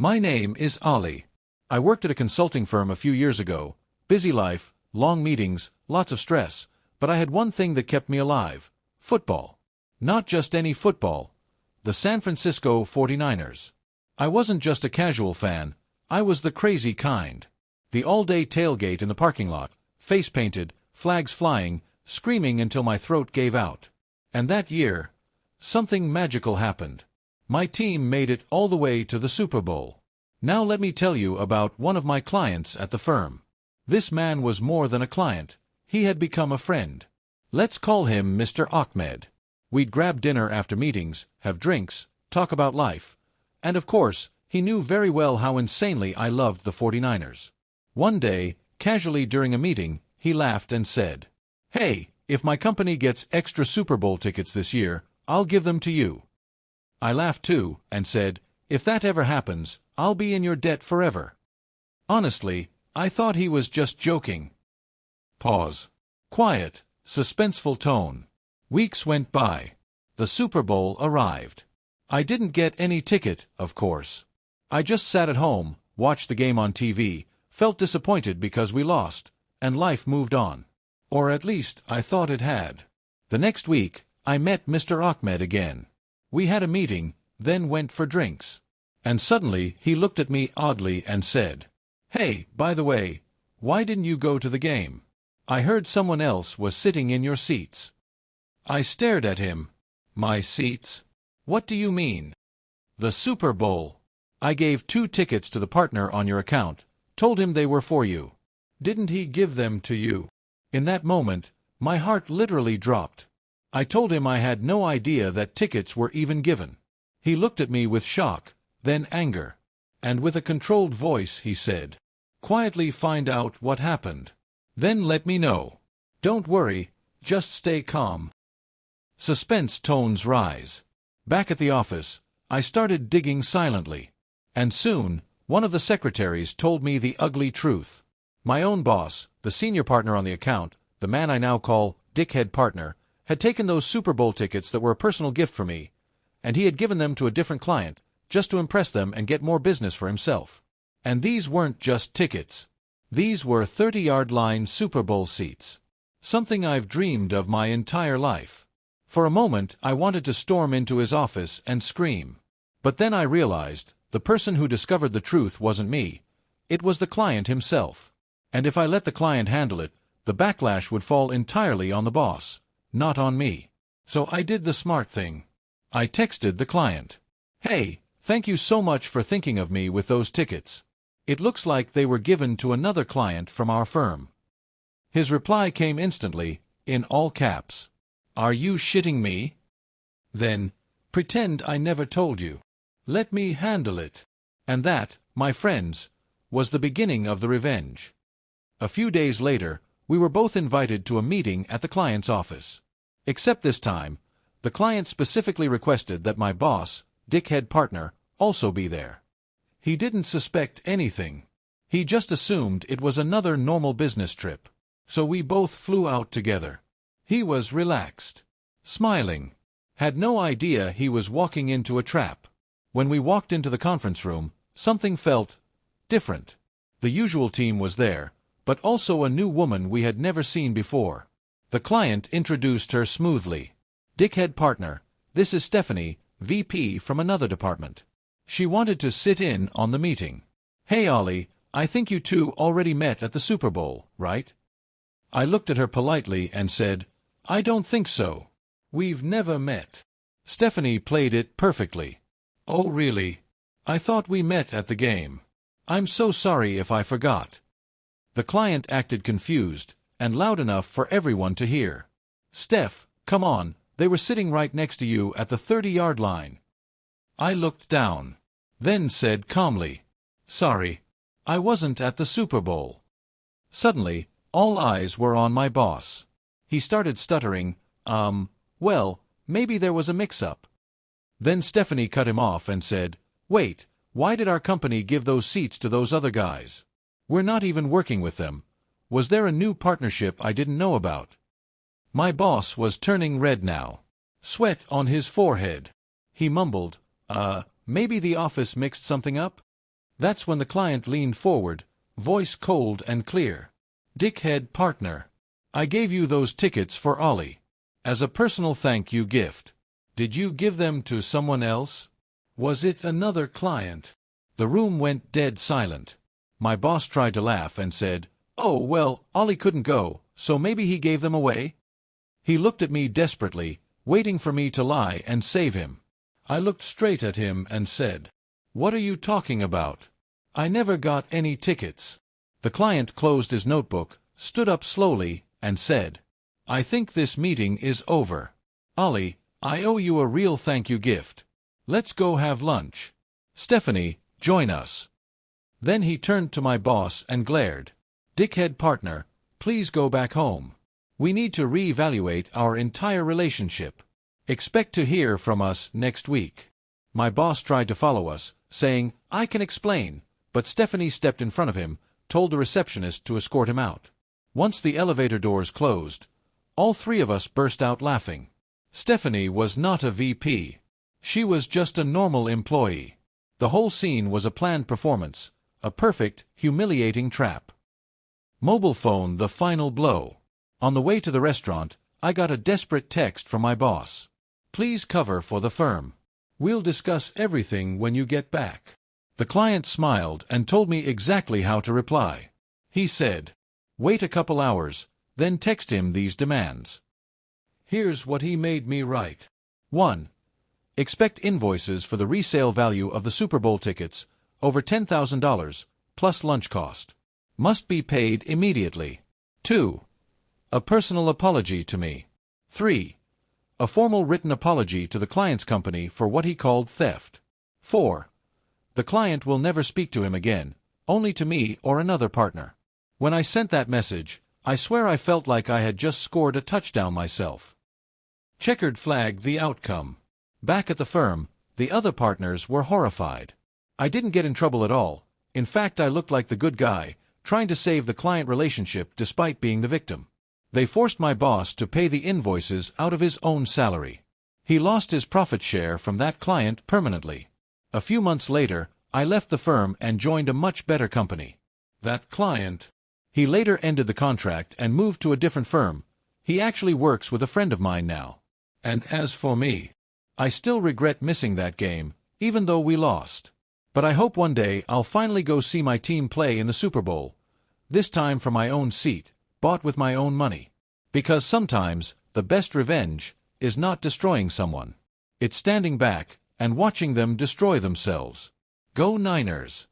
My name is Ali. I worked at a consulting firm a few years ago. Busy life, long meetings, lots of stress. But I had one thing that kept me alive. Football. Not just any football. The San Francisco 49ers. I wasn't just a casual fan. I was the crazy kind. The all-day tailgate in the parking lot, face painted, flags flying, screaming until my throat gave out. And that year, something magical happened. My team made it all the way to the Super Bowl. Now let me tell you about one of my clients at the firm. This man was more than a client. He had become a friend. Let's call him Mr. Ahmed. We'd grab dinner after meetings, have drinks, talk about life. And of course, he knew very well how insanely I loved the 49ers. One day, casually during a meeting, he laughed and said, "Hey, if my company gets extra Super Bowl tickets this year, I'll give them to you." I laughed too, and said, "If that ever happens, I'll be in your debt forever." Honestly, I thought he was just joking. Pause. Quiet, suspenseful tone. Weeks went by. The Super Bowl arrived. I didn't get any ticket, of course. I just sat at home, watched the game on TV, felt disappointed because we lost, and life moved on. Or at least, I thought it had. The next week, I met Mr. Ahmed again. We had a meeting, then went for drinks. And suddenly, he looked at me oddly and said, "Hey, by the way, why didn't you go to the game? I heard someone else was sitting in your seats." I stared at him. "My seats? What do you mean?" "The Super Bowl. I gave 2 tickets to the partner on your account, told him they were for you. Didn't he give them to you?" In that moment, my heart literally dropped. I told him I had no idea that tickets were even given. He looked at me with shock, then anger. And with a controlled voice he said, "Quietly find out what happened. Then let me know. Don't worry, just stay calm." Suspense tones rise. Back at the office, I started digging silently. And soon, one of the secretaries told me the ugly truth. My own boss, the senior partner on the account, the man I now call Dickhead Partner, had taken those Super Bowl tickets that were a personal gift for me, and he had given them to a different client, just to impress them and get more business for himself. And these weren't just tickets. These were 30-yard line Super Bowl seats. Something I've dreamed of my entire life. For a moment, I wanted to storm into his office and scream. But then I realized, the person who discovered the truth wasn't me. It was the client himself. And if I let the client handle it, the backlash would fall entirely on the boss, not on me. So I did the smart thing. I texted the client. "Hey, thank you so much for thinking of me with those tickets. It looks like they were given to another client from our firm." His reply came instantly, in all caps. "Are you shitting me?" Then, "Pretend I never told you. Let me handle it." And that, my friends, was the beginning of the revenge. A few days later, we were both invited to a meeting at the client's office. Except this time, the client specifically requested that my boss, Dickhead Partner, also be there. He didn't suspect anything. He just assumed it was another normal business trip. So we both flew out together. He was relaxed, smiling, had no idea he was walking into a trap. When we walked into the conference room, something felt different. The usual team was there, but also a new woman we had never seen before. The client introduced her smoothly. "Dickhead Partner, this is Stephanie, VP from another department. She wanted to sit in on the meeting." "Hey Ali, I think you two already met at the Super Bowl, right?" I looked at her politely and said, "I don't think so. We've never met." Stephanie played it perfectly. "Oh really? I thought we met at the game. I'm so sorry if I forgot." The client acted confused, and loud enough for everyone to hear. "Steph, come on, they were sitting right next to you at the 30-yard line." I looked down, then said calmly, "Sorry, I wasn't at the Super Bowl." Suddenly, all eyes were on my boss. He started stuttering, well, maybe there was a mix-up." Then Stephanie cut him off and said, "Wait, why did our company give those seats to those other guys? We're not even working with them. Was there a new partnership I didn't know about?" My boss was turning red now, sweat on his forehead. He mumbled, Maybe the office mixed something up?" That's when the client leaned forward, voice cold and clear. "Dickhead partner. I gave you those tickets for Ollie. As a personal thank you gift. Did you give them to someone else? Was it another client?" The room went dead silent. My boss tried to laugh and said, "Oh, well, Ollie couldn't go, so maybe he gave them away?" He looked at me desperately, waiting for me to lie and save him. I looked straight at him and said, "What are you talking about? I never got any tickets." The client closed his notebook, stood up slowly, and said, "I think this meeting is over. Ollie, I owe you a real thank you gift. Let's go have lunch. Stephanie, join us." Then he turned to my boss and glared, "Dickhead partner, please go back home. We need to reevaluate our entire relationship. Expect to hear from us next week." My boss tried to follow us, saying, "I can explain," but Stephanie stepped in front of him, told the receptionist to escort him out. Once the elevator doors closed, all three of us burst out laughing. Stephanie was not a VP. She was just a normal employee. The whole scene was a planned performance, a perfect, humiliating trap. Mobile phone, the final blow. On the way to the restaurant, I got a desperate text from my boss. "Please cover for the firm. We'll discuss everything when you get back." The client smiled and told me exactly how to reply. He said, "Wait a couple hours, then text him these demands." Here's what he made me write. 1. Expect invoices for the resale value of the Super Bowl tickets, over $10,000, plus lunch cost. Must be paid immediately. 2. A personal apology to me. 3. A formal written apology to the client's company for what he called theft. 4. The client will never speak to him again, only to me or another partner. When I sent that message, I swear I felt like I had just scored a touchdown myself. Checkered flag the outcome. Back at the firm, the other partners were horrified. I didn't get in trouble at all. In fact, I looked like the good guy, trying to save the client relationship despite being the victim. They forced my boss to pay the invoices out of his own salary. He lost his profit share from that client permanently. A few months later, I left the firm and joined a much better company. That client. He later ended the contract and moved to a different firm. He actually works with a friend of mine now. And as for me, I still regret missing that game, even though we lost. But I hope one day I'll finally go see my team play in the Super Bowl. This time from my own seat, bought with my own money. Because sometimes, the best revenge is not destroying someone. It's standing back and watching them destroy themselves. Go Niners!